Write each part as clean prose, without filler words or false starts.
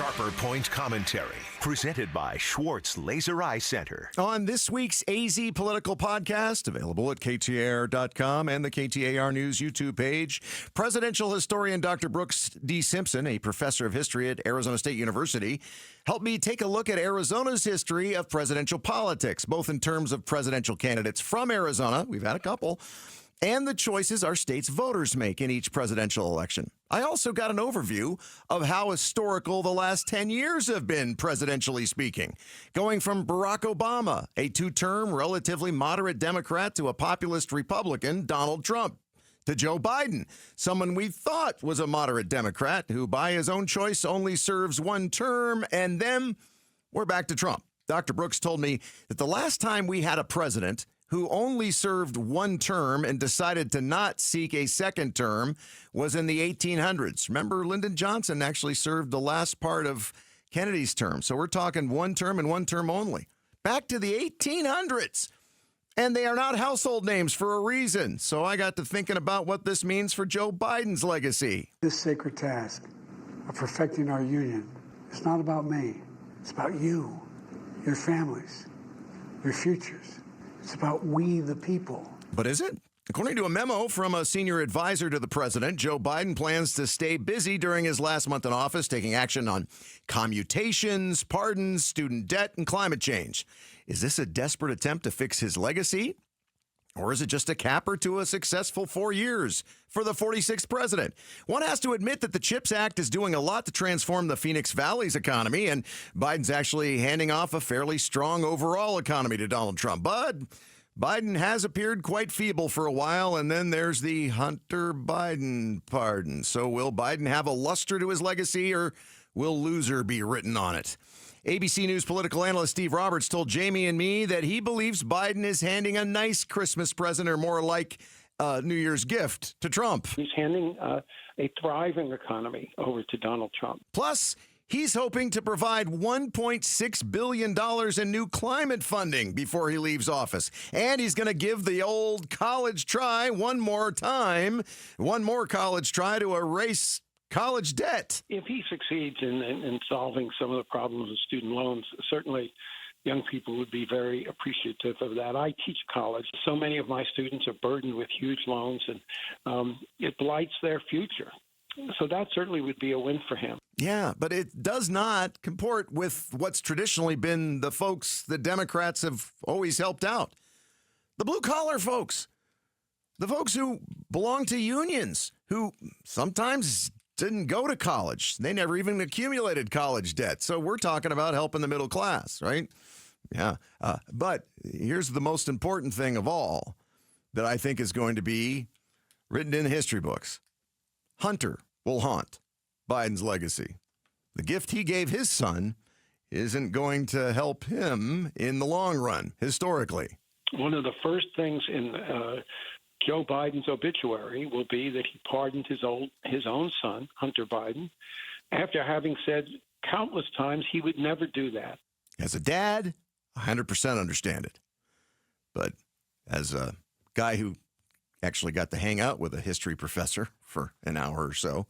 Sharper Point Commentary, presented by Schwartz Laser Eye Center. On this week's AZ Political Podcast, available at KTAR.FM and the KTAR News YouTube page, presidential historian Dr. Brooks D. Simpson, a professor of history at Arizona State University, helped me take a look at Arizona's history of presidential politics, both in terms of presidential candidates from Arizona, we've had a couple, and the choices our state's voters make in each presidential election. I also got an overview of how historical the last 10 years have been, presidentially speaking, going from Barack Obama, a two-term, relatively moderate Democrat, to a populist Republican, Donald Trump, to Joe Biden, someone we thought was a moderate Democrat who, by his own choice, only serves one term, and then we're back to Trump. Dr. Brooks told me that the last time we had a president who only served one term and decided to not seek a second term was in the 1800s. Remember, Lyndon Johnson actually served the last part of Kennedy's term. So we're talking one term and one term only. Back to the 1800s. And they are not household names for a reason. So I got to thinking about what this means for Joe Biden's legacy. This sacred task of perfecting our union is not about me. It's about you, your families, your futures. It's about we, the people. But is it? According to a memo from a senior advisor to the president, Joe Biden plans to stay busy during his last month in office, taking action on commutations, pardons, student debt, and climate change. Is this a desperate attempt to fix his legacy? Or is it just a capper to a successful 4 years for the 46th president? One has to admit that the CHIPS Act is doing a lot to transform the Phoenix Valley's economy, and Biden's actually handing off a fairly strong overall economy to Donald Trump. But Biden has appeared quite feeble for a while, and then there's the Hunter Biden pardon. So will Biden have a luster to his legacy, or will loser be written on it? ABC News political analyst Steve Roberts told Jamie and me that he believes Biden is handing a nice Christmas present, or more like a New Year's gift, to Trump. He's handing a thriving economy over to Donald Trump. Plus, he's hoping to provide $1.6 billion in new climate funding before he leaves office. And he's going to give the old college try one more college try to erase college debt. If he succeeds in solving some of the problems of student loans, certainly young people would be very appreciative of that. I teach college. So many of my students are burdened with huge loans, and it blights their future. So that certainly would be a win for him. Yeah, but it does not comport with what's traditionally been the folks the Democrats have always helped out. The blue-collar folks. The folks who belong to unions, who sometimes didn't go to college. They never even accumulated college debt. So we're talking about helping the middle class, right? Yeah. But here's the most important thing of all that I think is going to be written in the history books. Hunter will haunt Biden's legacy. The gift he gave his son isn't going to help him in the long run, historically. One of the first things in Joe Biden's obituary will be that he pardoned his own son, Hunter Biden, after having said countless times he would never do that. As a dad, 100% understand it. But as a guy who actually got to hang out with a history professor for an hour or so,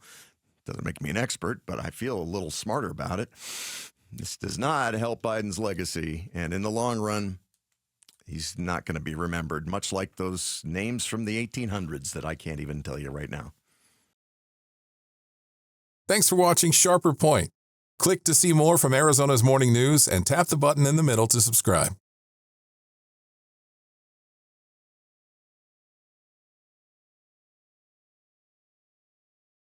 doesn't make me an expert, but I feel a little smarter about it. This does not help Biden's legacy, and in the long run, he's not going to be remembered, much like those names from the 1800s that I can't even tell you right now. Thanks for watching Sharper Point. Click to see more from Arizona's Morning News and tap the button in the middle to subscribe.